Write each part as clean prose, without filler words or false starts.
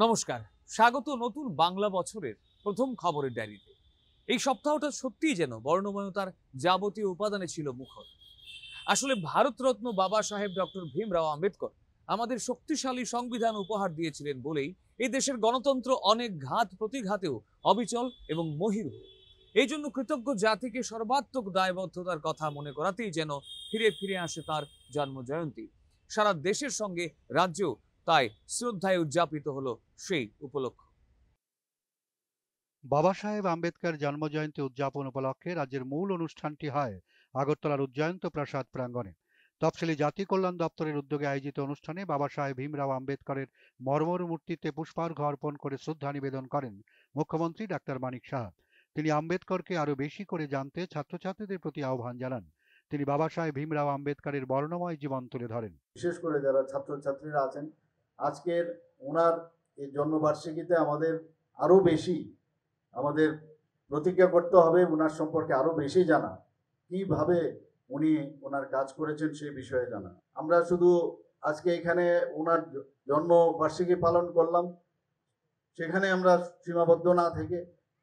নমস্কার, স্বাগত নতুন বাংলা বছরের প্রথম খবরের ডায়েরিতে। এই সপ্তাহটা সত্যিই যেন বর্ণময়তার যাবতীয় উপাদানে ছিল মুখর। আসলে ভারতরত্ন বাবা সাহেব ডক্টর ভীমরাও আম্বেদকর আমাদের শক্তিশালী সংবিধান উপহার দিয়েছিলেন বলেই এই দেশের গণতন্ত্র অনেক ঘাত প্রতিঘাতেও অবিচল এবং মহীরূহ। এই জন্য কৃতজ্ঞ জাতিকে সর্বাত্মক দায়বদ্ধতার কথা মনে করাতেই যেন ফিরে ফিরে আসে তার জন্মজয়ন্তী। সারা দেশের সঙ্গে রাজ্যেও তাই শ্রদ্ধায় উদযাপিত হলো সেই উপলক্ষ। বাবা সাহেব আম্বেদকর জন্মজয়ন্তী উদযাপন উপলক্ষে রাজ্যের মূল অনুষ্ঠানটি হয় আগরতলার উজ্জয়ন্ত প্রাসাদ প্রাঙ্গণে। তফসিলি জাতি কল্যাণ দপ্তরের উদ্যোগে আয়োজিত অনুষ্ঠানে বাবা সাহেব ভীমরাও আম্বেদকরের মর্মর মূর্তিতে পুষ্পার্ঘ্য অর্পণ করে শ্রদ্ধা নিবেদন করেন মুখ্যমন্ত্রী ডাক্তার মানিক সাহা। তিনি আম্বেদকরকে আরো বেশি করে জানতে ছাত্রছাত্রীদের প্রতি আহ্বান জানান। তিনি বাবা সাহেব ভীমরাও আম্বেদকরের বর্ণময় জীবন তুলে ধরেন। বিশেষ করে যারা ছাত্রছাত্রীরা আছেন, আজকের ওনার এই জন্মবার্ষিকীতে আরো বেশি আমাদের প্রতিজ্ঞা করতে হবে ওনার সম্পর্কে আরো বেশি জানা, কিভাবে উনি ওনার কাজ করেছেন সেই বিষয়ে জানা। আমরা শুধু আজকে এখানে ওনার জন্মবার্ষিকী পালন করলাম, সেখানে আমরা সীমাবদ্ধ না থেকে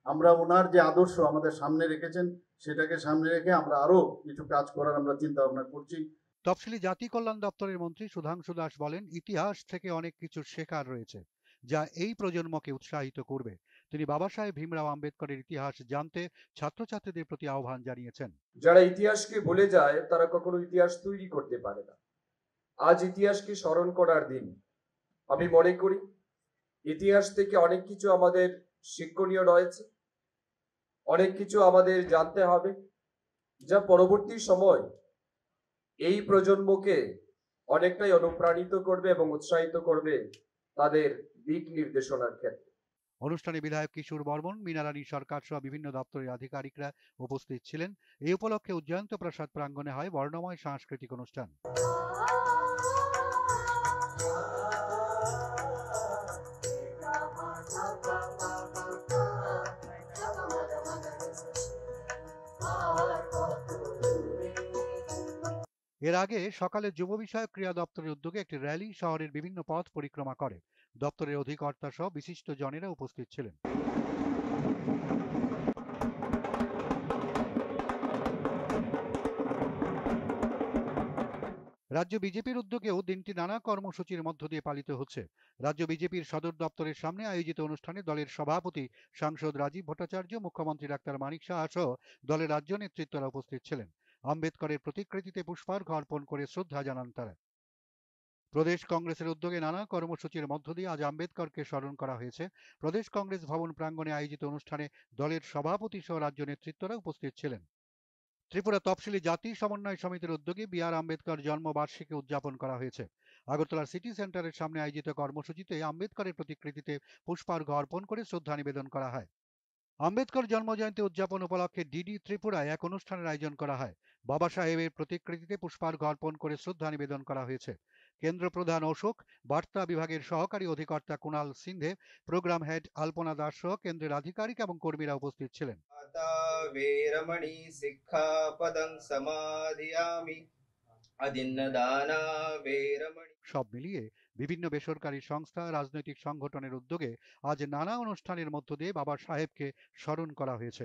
আমরা ওনার যে আদর্শ আমাদের সামনে রেখেছেন সেটাকে সামনে রেখে আমরা আরো কিছু কাজ করার আমরা চিন্তা ভাবনা করছি। তফসিলি জাতি কল্যাণ দপ্তরের মন্ত্রী সুধাংশু দাস বলেন, ইতিহাস থেকে অনেক কিছু শেখার রয়েছে যা এই প্রজন্মকে উৎসাহিত করবে। তিনি বাবা সাহেব ভীমরাও আম্বেদকরের ইতিহাস জানতে ছাত্রছাত্রীদের প্রতি আহ্বান জানিয়েছেন। যারা ইতিহাসকে ভুলে যায় তারা কখনো ইতিহাস তৈরি করতে পারে না। আজ ইতিহাসকে স্মরণ করার দিন। আমি মনে করি ইতিহাস থেকে অনেক কিছু আমাদের শিক্ষণীয় রয়েছে, অনেক কিছু আমাদের জানতে হবে যা পরবর্তী সময় এই প্রজন্মকে অনেকটাই অনুপ্রাণিত করবে এবং উৎসাহিত করবে তাদের দিক নির্দেশনার ক্ষেত্রে। অনুষ্ঠানে বিধায়ক কিশোর বর্মন, মীনারানী সরকার সহ বিভিন্ন দপ্তরের আধিকারিকরা উপস্থিত ছিলেন। এই উপলক্ষে উজ্জয়ন্ত প্রাসাদ প্রাঙ্গণে হয় বর্ণময় সাংস্কৃতিক অনুষ্ঠান। এর আগে সকালে যুব বিষয়ক ক্রীড়া দপ্তরের উদ্যোগে একটি র্যালি শহরের বিভিন্ন পথ পরিক্রমা করে। দপ্তরের অধিকর্তা সহ বিশিষ্ট জনেরা উপস্থিত ছিলেন। রাজ্য বিজেপির উদ্যোগেও দিনটি নানা কর্মসূচির মধ্য দিয়ে পালিত হচ্ছে। রাজ্য বিজেপির সদর দপ্তরের সামনে আয়োজিত অনুষ্ঠানে দলের সভাপতি সাংসদ রাজীব ভট্টাচার্য, মুখ্যমন্ত্রী ডাক্তার মানিক সাহা সহ দলের রাজ্য নেতৃত্বরা উপস্থিত ছিলেন। আম্বেদকরের প্রতিকৃতিতে পুষ্পার্ঘ্য অর্পণ করে শ্রদ্ধা জানান তারা। প্রদেশ কংগ্রেসের উদ্যোগে নানা কর্মসূচির মধ্য দিয়ে আজ আম্বেদকরকে স্মরণ করা হয়েছে। প্রদেশ কংগ্রেস ভবন প্রাঙ্গণে আয়োজিত অনুষ্ঠানে দলের সভাপতি সহ রাজ্য নেতৃত্বরা উপস্থিত ছিলেন। ত্রিপুরা তফসিলি জাতি সমন্বয় সমিতির উদ্যোগে বি.আর. আম্বেদকর জন্মবার্ষিকী উদযাপন করা হয়েছে। আগরতলার সিটি সেন্টারের সামনে আয়োজিত কর্মসূচিতে আম্বেদকরের প্রতিকৃতিতে পুষ্পার্ঘ্য অর্পণ করে শ্রদ্ধা নিবেদন করা হয়। আম্বেদকর জন্মজয়ন্তী উদযাপন উপলক্ষে ডিডি ত্রিপুরায় এক অনুষ্ঠানের আয়োজন করা হয়। বাবা সাহেবের প্রতিকৃতিতে পুষ্পার্ঘ্য অর্পণ করে শ্রদ্ধা নিবেদন করা হয়েছে। কেন্দ্র প্রধান অশোক, বার্তা বিভাগের সহকারী অধিকর্তা কুণাল সিন্ধে, প্রোগ্রাম হেড আলপনা দাস সহ কেন্দ্রের আধিকারিক এবং কর্মীরা উপস্থিত ছিলেন। সব মিলিয়ে বিভিন্ন বেসরকারি সংস্থা, রাজনৈতিক সংগঠনের উদ্যোগে আজ নানা অনুষ্ঠানের মধ্য দিয়ে বাবা সাহেবকে স্মরণ করা হয়েছে।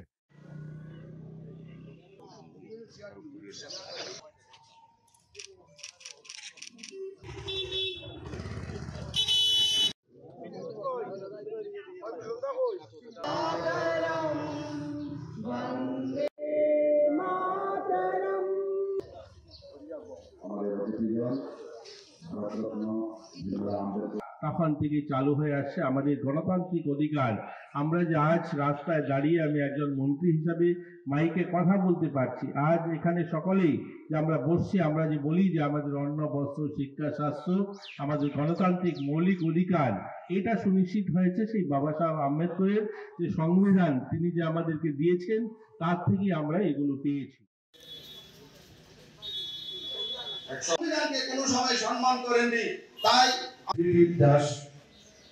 তখন থেকে চালু হয়ে আসছে আমাদের গণতান্ত্রিক অধিকার। আমরা যে আজ রাস্তায় দাঁড়িয়ে আমি একজন মন্ত্রী হিসাবে মাইকে কথা বলতে পারছি, আজ এখানে সকলেই যে আমরা বসছি, আমরা যে বলি যে আমাদের অন্ন, বস্ত্র, শিক্ষা, স্বাস্থ্য আমাদের গণতান্ত্রিক মৌলিক অধিকার, এটা সুনিশ্চিত হয়েছে সেই বাবা সাহেব আম্বেদকরের যে সংবিধান তিনি যে আমাদেরকে দিয়েছেন তার থেকে আমরা এগুলো পেয়েছি। সংবিধানকে কোনো সময় সম্মান করেননি, তাই দিলীপ দাস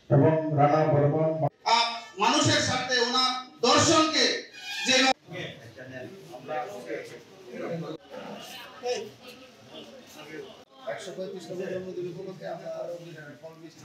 এবং রানা বর্মন মানুষের সাথে ওনার দর্শনকে যে আমরা 135 নম্বর জন্মদিন উপলক্ষে আমরা ফল মিষ্টি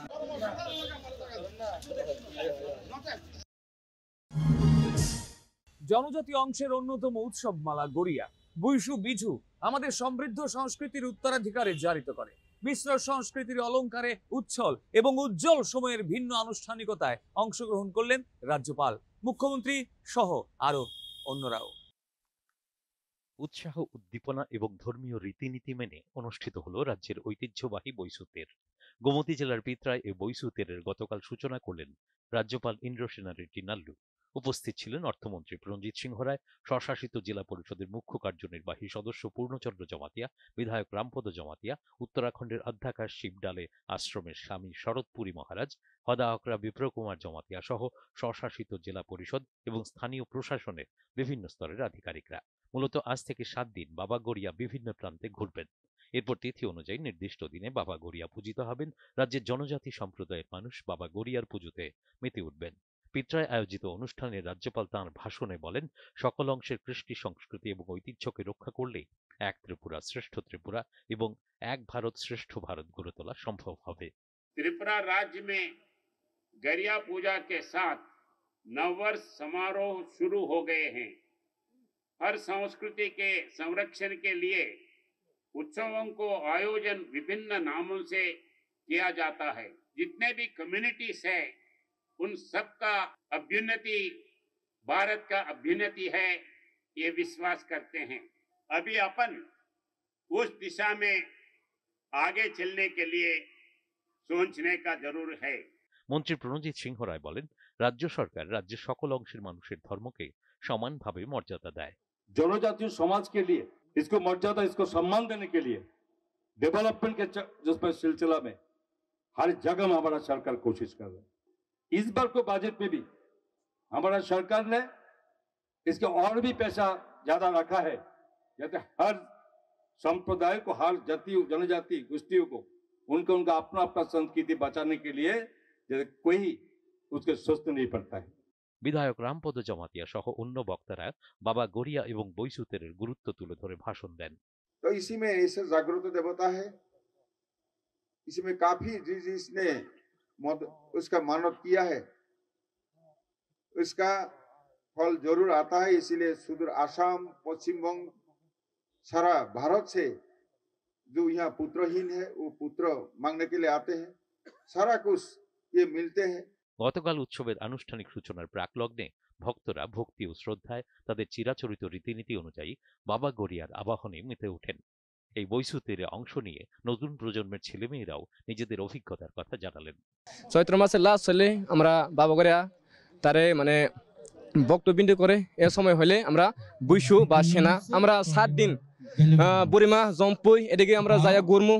জনজাতি অংশের অন্যতম উৎসব মালা গড়িয়া বৈশু বিজু আমাদের সমৃদ্ধ সংস্কৃতির উত্তরাধিকারে জারিত করে। মিশ্র সংস্কৃতির অলংকারে উচ্ছল এবং উজ্জ্বল সময়ের ভিন্ন আনুষ্ঠানিকতায় অংশগ্রহণ করলেন রাজ্যপাল, মুখ্যমন্ত্রী সহ আরো অন্যরাও। উৎসাহ, উদ্দীপনা এবং ধর্মীয় রীতিনীতি মেনে অনুষ্ঠিত হলো রাজ্যের ঐতিহ্যবাহী বৈশুতের। গোমতী জেলার পিত্রায় এই বৈশুতেরের গতকাল সূচনা করলেন রাজ্যপাল ইন্দ্রসেনা রেড্ডি নাল্লু। উপস্থিত ছিলেন অর্থমন্ত্রী প্রণজিৎ সিংহ রায়, স্বশাসিত জেলা পরিষদের মুখ্য কার্যনির্বাহী সদস্য পূর্ণচন্দ্র জমাতিয়া, বিধায়ক রামপদ জমাতিয়া, উত্তরাখণ্ডের অধ্যাকাশ শিবডালে আশ্রমের স্বামী শরৎপুরী মহারাজ, হদাহকরা বিপ্রকুমার জমাতিয়া সহ স্বশাসিত জেলা পরিষদ এবং স্থানীয় প্রশাসনের বিভিন্ন স্তরের আধিকারিকরা। মূলত আজ থেকে 7 দিন বাবা গড়িয়া বিভিন্ন প্রান্তে ঘুরবেন। এরপর তিথি অনুযায়ী নির্দিষ্ট দিনে বাবা গড়িয়া পূজিত হবেন। রাজ্যের জনজাতি সম্প্রদায়ের মানুষ বাবা গড়িয়ার পুজোতে মেতে উঠবেন। পিত্রায় আয়োজিত অনুষ্ঠানে রাজ্যপাল তাঁর ভাষণে বলেন, সকল অংশের কৃষ্টি সংস্কৃতি এবং ঐতিহ্যকে রক্ষা করলেই এক ত্রিপুরা শ্রেষ্ঠ ত্রিপুরা এবং এক ভারত শ্রেষ্ঠ ভারত গড়ে তোলা সম্ভব হবে। त्रिपुरा राज्य में गरिया पूजा के साथ नववर्ष समारोह शुरू हो गए हैं। हर संस्कृति के संरक्षण के लिए उत्सवों को आयोजन विभिन्न नामों से किया जाता है। जितने भी कम्युनिटीज है उन सबका अभ्युन्नति भारत का अभ्युन्नति है, ये विश्वास करते हैं। अभी अपन उस दिशा में आगे चलने के लिए सोचने का जरूर है। মন্ত্রী প্রণজিৎ সিংহ রায় বলেন, রাজ্য সরকার রাজ্যের সকল অংশের মানুষের ধর্মকে সমানভাবে মর্যাদা দেয়। जनजातीय समाज के लिए इसको मर्यादा, इसको सम्मान देने के लिए डेवलपमेंट के सिलसिला में हर जगह में हमारा सरकार कोशिश कर रहा है। इस बार को बजट में भी हमारा सरकार ने इसके और भी पैसा ज्यादा रखा है, जाते हर संप्रदाय को, हर जाति जनजाति गोष्ठियों को उनका अपना अपना संस्कृति बचाने के लिए कोई उसके स्वस्थ नहीं पड़ता है। বিধায়ক রামপদ জমাতিয়া সহ অন্য বক্তারা বাবা গড়িয়া এবং বৈশুতেরের গুরুত্ব তুলে ধরে ভাষণ দেন। तो इसी में ऐसे जागृत देवता है, इसमें काफी जिसने उसका मानव किया है उसका फल जरूर आता है। इसीलिए सुदूर आसाम, पश्चिम बंग, सारा भारत से जो यहाँ पुत्रहीन है वो पुत्र मांगने के लिए आते हैं। सारा कुछ ये मिलते हैं। গতকাল উৎসবের আনুষ্ঠানিক সূচনার প্রাক লগ্নে ভক্তরা ভক্তি ও শ্রদ্ধায় তাদের চিরাচরিত রীতিনীতি অনুযায়ী বাবা গড়িয়ার আবাহনে মেতে ওঠেন। এই বৈশুতেরে অংশ নিয়ে নতুন প্রজন্মের ছেলেমেয়েরাও নিজেদের অভিজ্ঞতার কথা জানালেন। চৈত্র মাসের লাস্ট হলে আমরা বাবা গড়িয়া তারে মানে বক্তবিন্দু করে এ সময় হলে আমরা বৈশু বা সেনা আমরা 7 দিন বুড়িমা জম্পুই এদিকে আমরা যাই গুরমু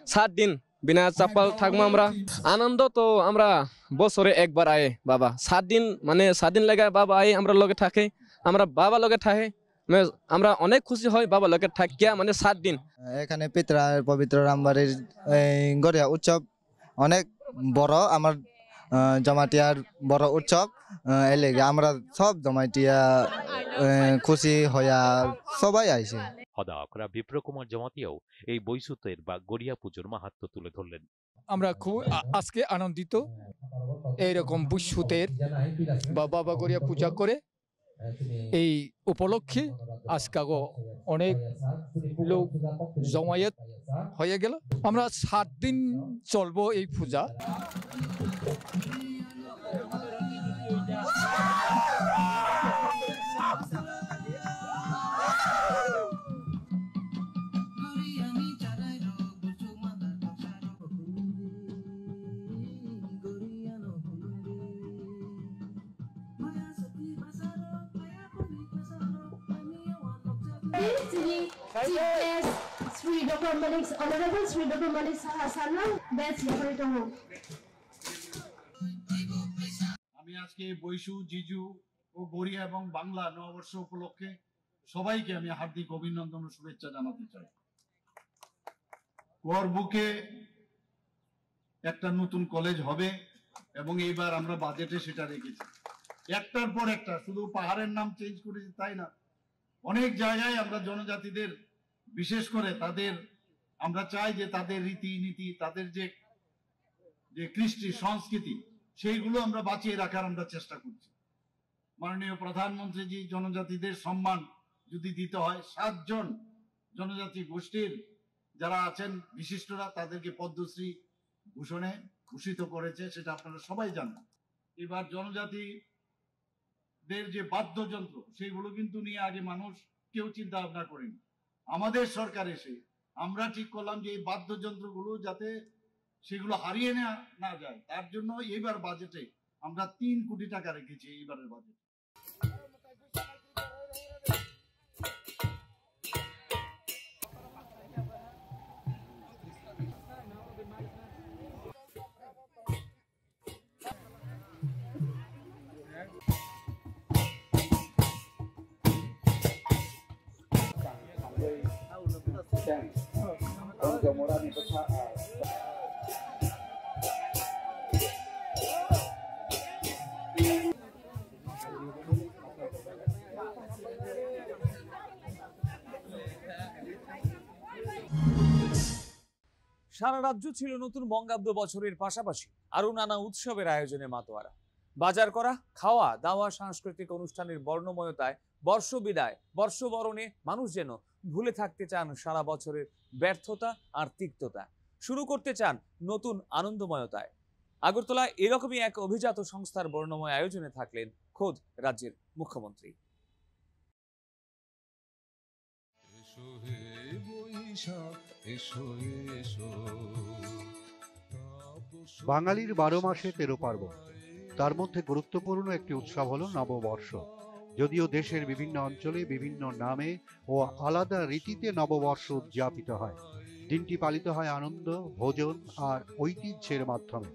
7 দিন বিনা চাপাল থাকবো। আমরা আনন্দ তো আমরা বছরে একবার আয়ে বাবা 7 দিন মানে 7 দিন লাগে বাবা আয়ে আমরা লগে থাকে, আমরা বাবা লগে থাকে, আমরা অনেক খুশি হয় বাবা লগে থাকিয়া মানে 7 দিন। এখানে পিত্রার পবিত্র রামবাড়ির গড়িয়া উৎসব অনেক বড়, আমার জমাটিয়ার বড় উৎসব। এই লেগে আমরা সব জমাটিয়া খুশি হইয়া সবাই আইছে। হদাহকরা বিপ্রকুমার জমাতিয়াও এই বৈশুতের বা গড়িয়া পুজোর মাহাত্ম্য তুলে ধরলেন। আমরা খুব আজকে আনন্দিত এইরকম বৈশুতের বা বাবা গড়িয়া পূজা করে এই উপলক্ষে আজকে অনেক লোক জমায়েত হয়ে গেল। আমরা 7 দিন চলবো এই পূজা। আমি আজকে বৈশু, জিজু ও গড়িয়া এবং বাংলা নববর্ষ উপলক্ষে সবাইকে আমি হার্দিক অভিনন্দন ও শুভেচ্ছা জানাতে চাই। কুয়ার বুকে একটা নতুন কলেজ হবে এবং এইবার আমরা বাজেটে সেটা রেখেছি। একটার পর একটা, শুধু পাহাড়ের নাম চেঞ্জ করেছি তাই না, অনেক জায়গায় আমরা জনজাতিদের বিশেষ করে তাদের আমরা চাই যে তাদের রীতিনীতি, তাদের যে কৃষ্টি সংস্কৃতি, সেইগুলো আমরা বাঁচিয়ে রাখার আমরা চেষ্টা করছি। মাননীয় প্রধানমন্ত্রীজি জনজাতিদের সম্মান যদি দিতে হয়, 7 জন জনজাতি গোষ্ঠীর যারা আছেন বিশিষ্টরা, তাদেরকে পদ্মশ্রী ভূষণে ভূষিত করেছে, সেটা আপনারা সবাই জানেন। এবার জনজাতিদের যে বাদ্যযন্ত্র, সেগুলো কিন্তু নিয়ে আগে মানুষ কেউ চিন্তা ভাবনা করেনি। আমাদের সরকার এসে আমরা ঠিক করলাম যে এই বাদ্যযন্ত্রগুলো যাতে সেগুলো হারিয়ে না যায়, তার জন্য এইবার বাজেটে আমরা 3 কোটি টাকা রেখেছি এইবারের বাজেটে। সারা রাজ্য ছিল নতুন বঙ্গাব্দ বছরের পাশাপাশি আরো নানা উৎসবের আয়োজনে মাতোয়ারা। বাজার করা, খাওয়া দাওয়া, সাংস্কৃতিক অনুষ্ঠানের বর্ণময়তায় বর্ষবিদায়, বর্ষবরণে মানুষ যেন ভুলে থাকতে চান সারা বছরের ব্যর্থতা আর তিক্ততা, শুরু করতে চান নতুন আনন্দময়তায়। আগরতলায় এরকমই এক অভিজাত সংস্থার বর্ণময় আয়োজনে থাকলেন খোদ রাজ্যের মুখ্যমন্ত্রী। বাঙালির 12 মাসে 13 পার্বণ, তার মধ্যে গুরুত্বপূর্ণ একটি উৎসব হলো নববর্ষ। যদিও দেশের বিভিন্ন অঞ্চলে বিভিন্ন নামে ও আলাদা রীতিতে নববর্ষ উদযাপিত হয়, দিনটি পালিত হয় আনন্দ, ভোজন আর ঐতিহ্যের মাধ্যমে।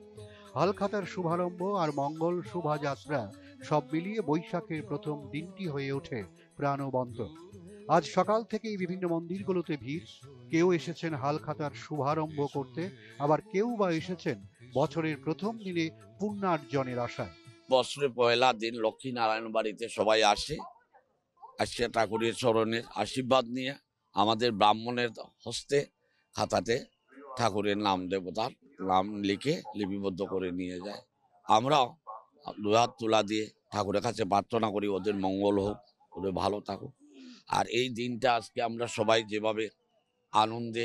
হালখাতার শুভারম্ভ আর মঙ্গল শোভাযাত্রা সব মিলিয়ে বৈশাখের প্রথম দিনটি হয়ে ওঠে প্রাণবন্ত। আজ সকাল থেকেই বিভিন্ন মন্দিরগুলোতে ভিড়। কেউ এসেছেন হালখাতার শুভারম্ভ করতে, আবার কেউ বা এসেছেন বছরের প্রথম দিনে পুণ্যার্জনের আশায়। বছরের পয়লা দিন লক্ষ্মী নারায়ণ বাড়িতে সবাই আসে ঠাকুরের চরণের আশীর্বাদ নিয়ে আমাদের ব্রাহ্মণের হস্তে খাতাতে ঠাকুরের নাম দেবতার নাম লিখে লিপিবদ্ধ করে নিয়ে যায়। আমরাও 2 হাত তুলা দিয়ে ঠাকুরের কাছে প্রার্থনা করি ওদের মঙ্গল হোক, ওদের ভালো থাকুক। আর এই দিনটা আজকে আমরা সবাই যেভাবে আনন্দে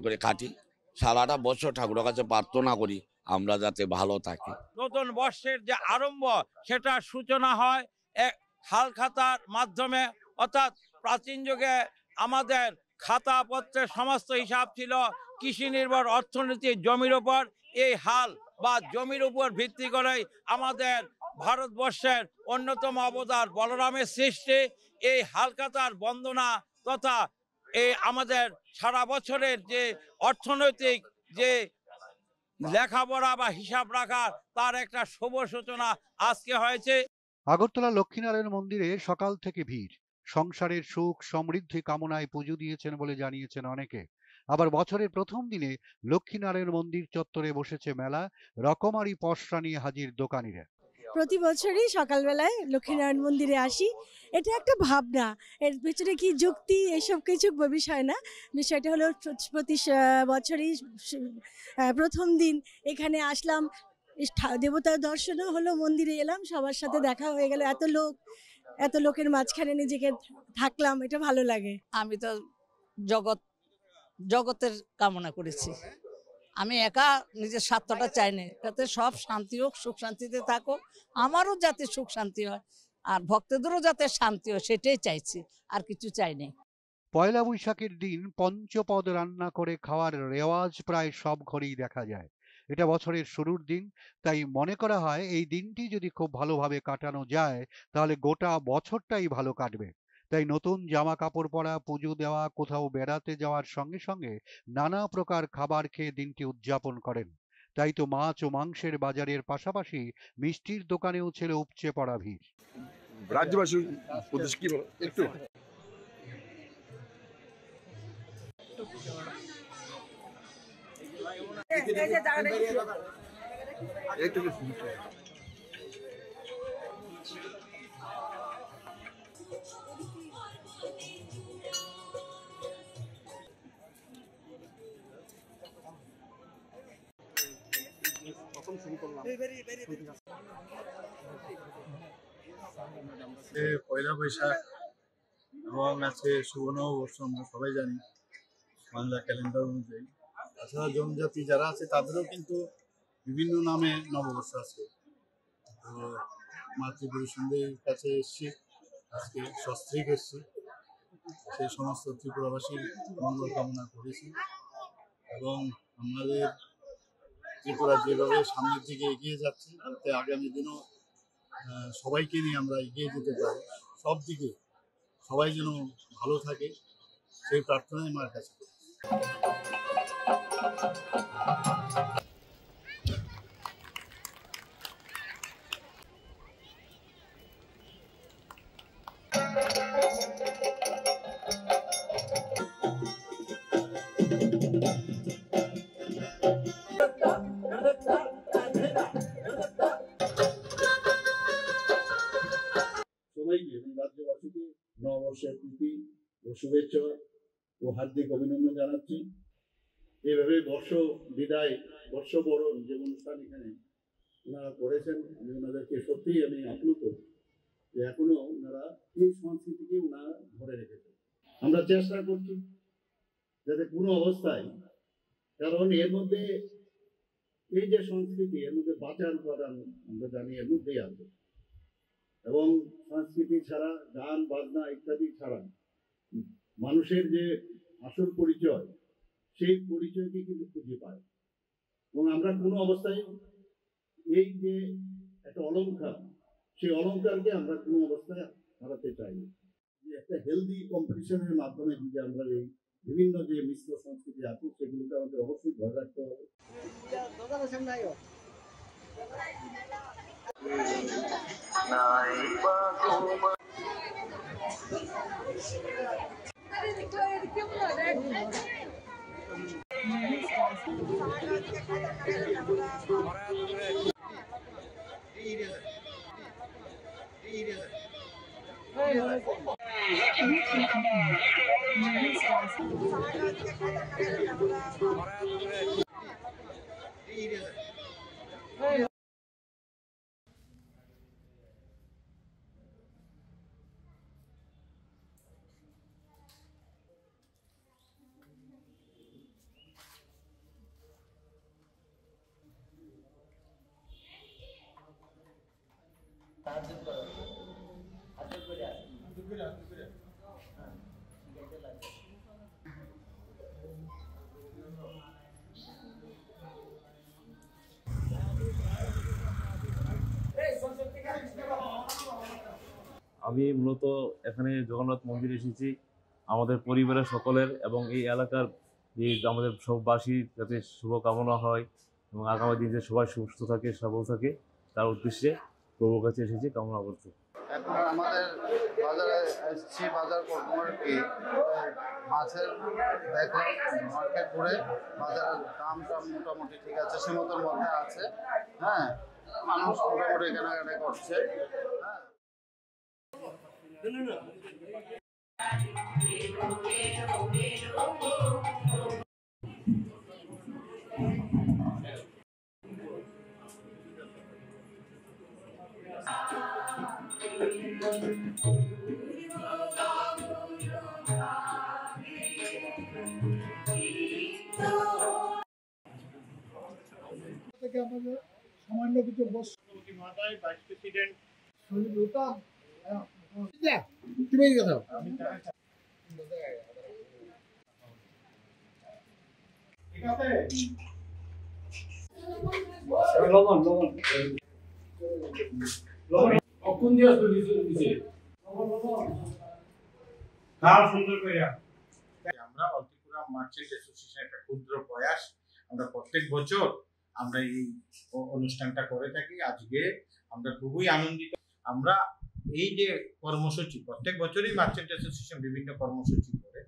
করে কাটি, সারাটা বছর ঠাকুরের কাছে প্রার্থনা করি আমরা যাতে ভালো থাকি। নতুন বর্ষের যে আরম্ভ, সেটা সূচনা হয় এক হালখাতার মাধ্যমে। অর্থাৎ প্রাচীন যুগে আমাদের খাতাপত্রের সমস্ত হিসাব ছিল কৃষি নির্ভর অর্থনীতি, জমির উপর। এই হাল বা জমির উপর ভিত্তি করেই আমাদের ভারতবর্ষের অন্যতম অবতার বলরামের সৃষ্টি। এই হালখাতার বন্দনা তথা এই আমাদের সারা বছরের যে অর্থনৈতিক যে লেখাপড়া বা হিসাব রাখার, তার একটা শুভ সূচনা আজকে হয়েছে। আগরতলা লক্ষ্মীনারায়ণ মন্দিরে সকাল থেকে ভিড়। সংসারের সুখ সমৃদ্ধি কামনায় পুজো দিয়েছেন বলে জানিয়েছেন অনেকে। আবার বছরের প্রথম দিনে লক্ষ্মীনারায়ণ মন্দির চত্বরে বসেছে মেলা, রকমারি পসরা নিয়ে হাজির দোকানিরা। প্রতি বছরই সকালবেলায় লক্ষ্মীনারায়ণ মন্দিরে আসি। এটা একটা ভাবনা, এর পেছনে কি যুক্তি এসব কিছু বিষয় না। বিষয়টা হলো প্রতি বছরই প্রথম দিন এখানে আসলাম, দেবতার দর্শনও হলো, মন্দিরে এলাম, সবার সাথে দেখা হয়ে গেল। এত লোকের মাঝখানে নিজেকে থাকলাম, এটা ভালো লাগে। আমি তো জগতের কামনা করেছি, আমি একা নিজের স্বার্থটা চাই না, যাতে সব শান্তি হোক, সুখ শান্তিতে থাকুক, আমারও যাতে সুখ শান্তি হয় আর ভক্তদেরও যাতে শান্তি হয়, সেটাই চাইছি, আর কিছু চাই না। পয়লা বৈশাখের দিন পঞ্চপদ রান্না করে খাওয়ার রেওয়াজ প্রায় সব ঘরেই দেখা যায়। এটা বছরের শুরুর দিন, তাই মনে করা হয় এই দিনটি যদি খুব ভালোভাবে কাটানো যায় তাহলে গোটা বছরটাই ভালো কাটবে। তাই নতুন জামা কাপড় পরা, পুজো দেওয়া, কোথাও বেড়াতে যাওয়ার সঙ্গে সঙ্গে নানা প্রকার খাবার খেয়ে দিনটি উদযাপন করেন। তাই তো মাছ ও মাংসের বাজারের পাশাপাশি মিষ্টির দোকানেও ছিল উপচে পড়া ভিড়। রাজ্যবাসী উদ্দেশ্যে কি একটু শুরু করলাম। পয়লা বৈশাখ এবং আজকে শুভ নববর্ষ আমরা সবাই জানি বাংলা ক্যালেন্ডার অনুযায়ী। তাছাড়া জনজাতি যারা আছে তাদেরও কিন্তু বিভিন্ন নামে নববর্ষ আছে। তো মাতৃপুরী সুন্দরীর কাছে এসছি, আজকে সস্ত্রীক এসছি, সেই সমস্ত ত্রিপুরাবাসীর মঙ্গল কামনা করেছি এবং আমাদের ত্রিপুরা যেভাবে সামনের দিকে এগিয়ে যাচ্ছে তাতে আগামী দিনও সবাইকে নিয়ে আমরা এগিয়ে যেতে পারি, সব দিকে সবাই যেন ভালো থাকে সেই প্রার্থনাই আমার কাছে। সবাইকে রাজ্যবাসীকে নববর্ষের প্রীতি ও শুভেচ্ছা ও হার্দিক অভিনন্দন জানাচ্ছি। এইভাবে বর্ষ বিদায় বর্ষ বরণ যে অনুষ্ঠান এখানে ওনারা করেছেন, আমি ওনাদেরকে সত্যিই আমি আপ্লুত যে এখনো ওনারা এই সংস্কৃতিকে ওনারা ধরে রেখেছেন। আমরা চেষ্টা করছি যাতে কোনো অবস্থায়, কারণ এর মধ্যে এই যে সংস্কৃতি এর মধ্যে বাঁচার উপাদান আমরা জানি এর মধ্যেই আছে, এবং সংস্কৃতি ছাড়া গান বাজনা ইত্যাদি ছাড়া মানুষের যে আসল পরিচয় সেই পরিচয়কে কিন্তু খুঁজে পায়। এবং আমরা কোনো অবস্থায় এই যে একটা অলংকার, সেই অলংকারকে আমরা কোনো অবস্থায় হারাতে চাই না। একটা হেলদি কম্পিটিশনের মাধ্যমে যদি আমরা এই বিভিন্ন যে মিশ্র সংস্কৃতি আছে সেগুলোকে আমাদের অবশ্যই ধরে রাখতে হবে। আমি মূলত এখানে জগন্নাথ মন্দিরে এসেছি আমাদের পরিবারের সকলের এবং এই এলাকার যে আমাদের সববাসী যাতে শুভকামনা হয় এবং আগামী দিনে সবাই সুস্থ থাকে সবল থাকে তার উদ্দেশ্যে প্রভুর কাছে এসেছি কামনা করতে। এখন আমাদের বাজারে এসেছি, বাজার করবো আর কি। মাছের দেখলাম মার্কেট ঘুরে বাজারের দাম মোটামুটি ঠিক আছে, সীমিতর মধ্যে আছে। হ্যাঁ, মানুষ মোটামুটি কেনাকাটা করছে। হ্যাঁ, থেকে আমাদের সামান্য কিছু বস্তু মহোদয় ভাইস প্রেসিডেন্ট তুমি কথা ঠিক আছে লবণ লবণ লবণ কোন দিয়ে আসলো নিচে লবণ খাও সুন্দর করে। আমরা অল ত্রিপুরা মার্চেন্ট অ্যাসোসিয়েশন একটা ক্ষুদ্র প্রয়াস, আমরা প্রত্যেক বছর আমরা এই অনুষ্ঠানটা করে থাকি। আজকে আমরা খুবই আনন্দিত। আমরা এই যে কর্মসূচি প্রত্যেক বছরই মার্চেন্ট অ্যাসোসিয়েশন বিভিন্ন কর্মসূচি করে,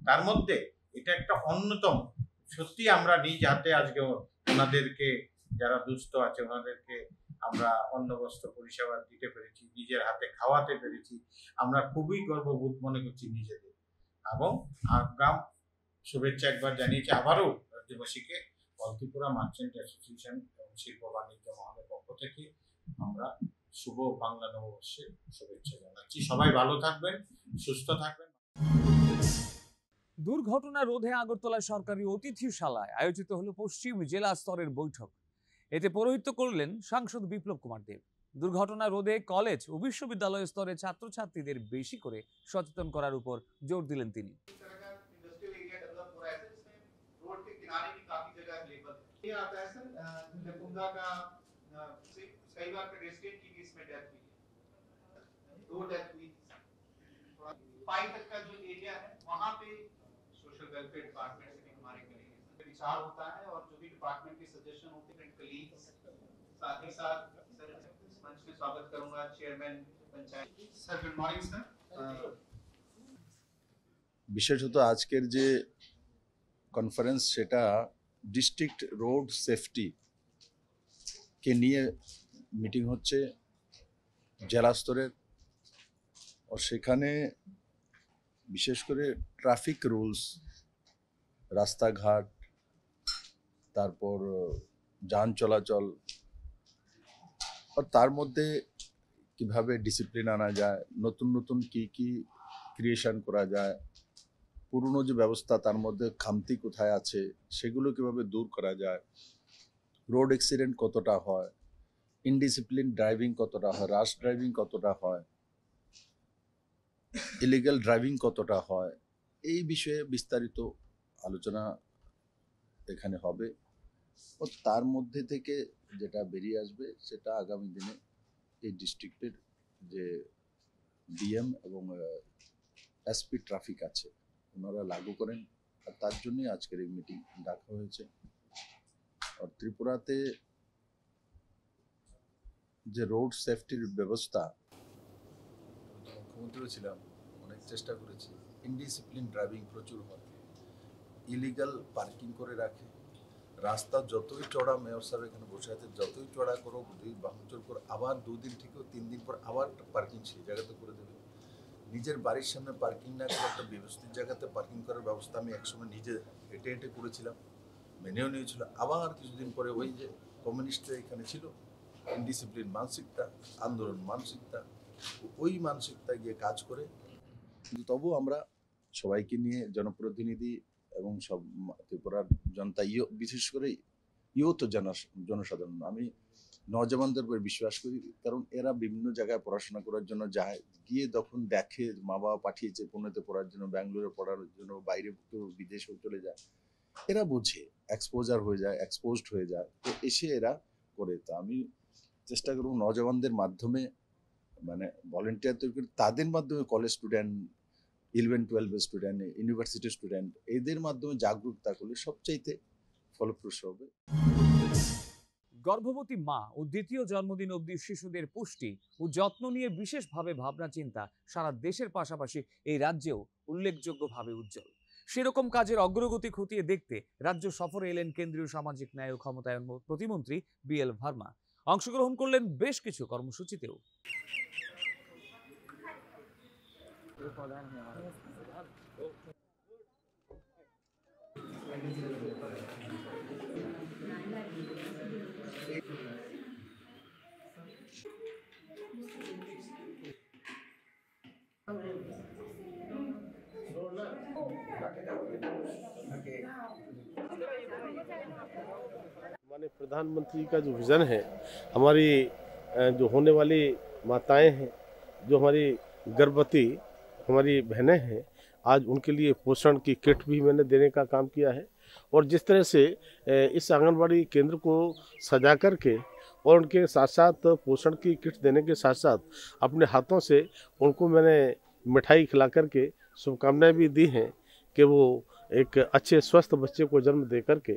তার মধ্যে এটা একটা অন্যতম। সত্যি আমরা নিজ হাতে আজকে ওনাদেরকে যারা দুস্থ আছে ওনাদেরকে আমরা অন্ন বস্ত্র পরিষেবা দিতে পেরেছি, নিজের হাতে খাওয়াতে পেরেছি। আমরা খুবই গর্ববোধ মনে করছি নিজেদের, এবং আগাম শুভেচ্ছা একবার জানিয়েছি আবারও রাজ্যবাসীকে ত্রিপুরা মার্চেন্ট অ্যাসোসিয়েশন এবং শিল্প বাণিজ্য মহলের পক্ষ থেকে আমরা শুভ বাংলা নববর্ষের শুভেচ্ছা জানাচ্ছি। সবাই ভালো থাকবেন, সুস্থ থাকবেন। দুর্ঘটনা রোধে আগরতলা সরকারি অতিথিশালায় আয়োজিত হলো পশ্চিম জেলা স্তরের বৈঠক। এতে পৌরোহিত্য করলেন সাংসদ বিপ্লব কুমার দেব। দুর্ঘটনা রোধে কলেজ ও বিশ্ববিদ্যালয় স্তরে ছাত্রছাত্রীদের বেশি করে সচেতন করার উপর জোর দিলেন তিনি। सोशल वेलफेयर डिपार्टमेंट से भी हमारे विचार होता है और जो भी डिपार्टमेंट के सजेशन होते हैं कलीग्स, साथ ही साथ सर इस मंच में स्वागत करूंगा chairman panchayat sir. Good morning sir. বিশেষত আজকের যে কনফারেন্স সেটা ডিস্ট্রিক্ট রোড সেফটি কে নিয়ে মিটিং হচ্ছে জেলা স্তরের, और সেখানে বিশেষ করে ট্রাফিক রুলস, রাস্তাঘাট, তারপর যান চলাচল, আর তার মধ্যে কিভাবে ডিসিপ্লিন আনা যায়, নতুন নতুন কি ক্রিয়েশন করা যায়, পুরনো যে ব্যবস্থা তার মধ্যে খামতি কোথায় আছে সেগুলো কিভাবে দূর করা যায়, রোড অ্যাক্সিডেন্ট কতটা হয়, ইনডিসিপ্লিন ড্রাইভিং কতটা হয়, রাশ ড্রাইভিং কতটা হয়, ইলিগাল ড্রাইভিং কতটা হয়, এই বিষয়ে বিস্তারিত আলোচনা এখানে হবে। ও তার মধ্যে থেকে যেটা বেরিয়ে আসবে সেটা আগামী দিনে এই ডিস্ট্রিক্টের যে ডিএম এবং এসপি ট্রাফিক আছে ওনারা লাগু করেন, আর তার জন্যই আজকের এই মিটিং ডাকা হয়েছে। আর ত্রিপুরাতে যে রোড সেফটির ব্যবস্থা, মুখ্যমন্ত্রীও ছিলাম, অনেক চেষ্টা করেছি। ইনডিসিপ্লিন ড্রাইভিং প্রচুর হয়, ইলিগাল পার্কিং করে রাখে, রাস্তা যতই চড়া, মেয়র সাহেব এখানে বসে আছে, যতই চড়া করো, যদি ভাঙচুর করো, আবার 2 দিন থেকেও 3 দিন পর আবার পার্কিং সেই জায়গাতে করে দেবে। নিজের বাড়ির সামনে পার্কিং না করে একটা ব্যবস্থিত জায়গাতে পার্কিং করার ব্যবস্থা আমি একসময় নিজে হেঁটে হেঁটে করেছিলাম, মেনেও নিয়েছিল। আবার কিছুদিন পরে ওই যে কমিউনিস্টরা এখানে ছিল, ইনডিসিপ্লিন মানসিকতা, আন্দোলন মানসিকতা, ওই মানসিকতা গিয়ে কাজ করে। কিন্তু তবুও আমরা সবাইকে নিয়ে, জনপ্রতিনিধি এবং সব ত্রিপুরার জনতা, বিশেষ করে ইয়ুথ জনসাধারণ, আমি নওজওয়ানদের উপর বিশ্বাস করি, কারণ এরা বিভিন্ন জায়গায় পড়াশোনা করার জন্য যায়, গিয়ে তখন দেখে মা বাবা পাঠিয়েছে পুনেতে পড়ার জন্য, ব্যাঙ্গালোরে পড়ার জন্য, বাইরে বিদেশেও চলে যায়, এরা বুঝে, এক্সপোজড হয়ে যায়, তো এসে এরা করে। তো আমি চেষ্টা করব নওজওয়ানদের মাধ্যমে, মানে ভলেন্টিয়ার তৈরি করে, তাদের মাধ্যমে college student, 11-12 student, university student, এদের মাধ্যমে জাগরুকতা করলে সবচাইতে ফলপ্রসূ হবে। গর্ভবতী মা ও দ্বিতীয় জন্মদিন অবধি শিশুদের পুষ্টি ও যত্ন নিয়ে বিশেষভাবে ভাবনা চিন্তা সারা দেশের পাশাপাশি এই রাজ্যেও উল্লেখযোগ্যভাবে উজ্জ্বল। সেরকম কাজের অগ্রগতি খতিয়ে দেখতে রাজ্য সফরে এলেন কেন্দ্রীয় সামাজিক ন্যায় ও ক্ষমতায়ন প্রতিমন্ত্রী BL ভার্মা। অংশগ্রহণ করলেন বেশ কিছু কর্মসূচিতেও। माननीय प्रधानमंत्री का जो विज़न है, हमारी जो होने वाली माताएं हैं, जो हमारी गर्भवती हमारी बहनें हैं, आज उनके लिए पोषण की किट भी मैंने देने का काम किया है। और जिस तरह से इस आंगनबाड़ी केंद्र को सजा करके और उनके साथ साथ पोषण की किट देने के साथ साथ अपने हाथों से उनको मैंने मिठाई खिला करके शुभकामनाएं भी दी हैं कि वो एक अच्छे स्वस्थ बच्चे को जन्म दे करके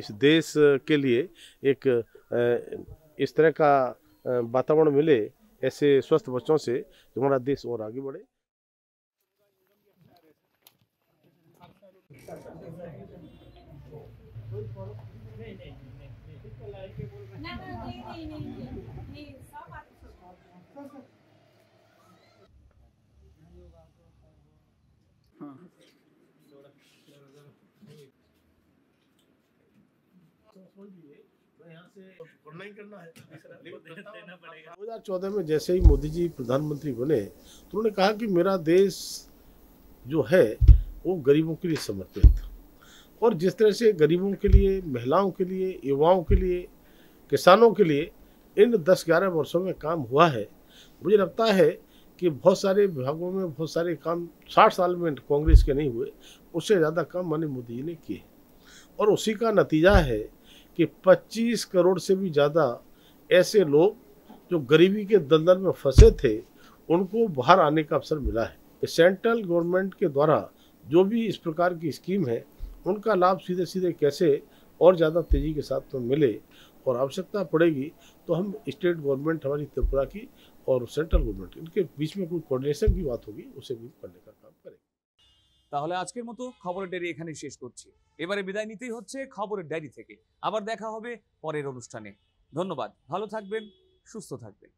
इस देश के लिए एक इस तरह का वातावरण मिले, ऐसे स्वस्थ बच्चों से हमारा देश और आगे बढ़े। 2014 में जैसे ही मोदी जी प्रधानमंत्री बने तो उन्होंने कहा कि मेरा देश जो है वो गरीबों के लिए समर्पित था, और जिस तरह से गरीबों के लिए, महिलाओं के लिए, युवाओं के लिए, किसानों के लिए इन 10-11 वर्षों में काम हुआ है, मुझे लगता है कि बहुत सारे विभागों में बहुत सारे काम 60 साल में कांग्रेस के नहीं हुए, उससे ज़्यादा काम माननीय मोदी जी ने किए, और उसी का नतीजा है कि 25 करोड़ से भी ज़्यादा ऐसे लोग जो गरीबी के दलदल में फंसे थे उनको बाहर आने का अवसर मिला है। सेंट्रल गवर्नमेंट के द्वारा जो भी इस प्रकार की स्कीम है उनका लाभ सीधे सीधे कैसे और ज़्यादा तेज़ी के साथ में मिले, और आवश्यकता पड़ेगी तो हम स्टेट गवर्नमेंट हमारी त्रिपुरा की और सेंट्रल गवर्नमेंट इनके बीच में कोई कोऑर्डिनेशन की बात होगी, उसे भी करने का काम करेंगे। তাহলে আজকের মতো খবরের ডায়েরি এখানেই শেষ করছি। এবারে বিদায় নিতেই হচ্ছে খবরের ডায়েরি থেকে। আবার দেখা হবে পরের অনুষ্ঠানে। ধন্যবাদ, ভালো থাকবেন, সুস্থ থাকবেন।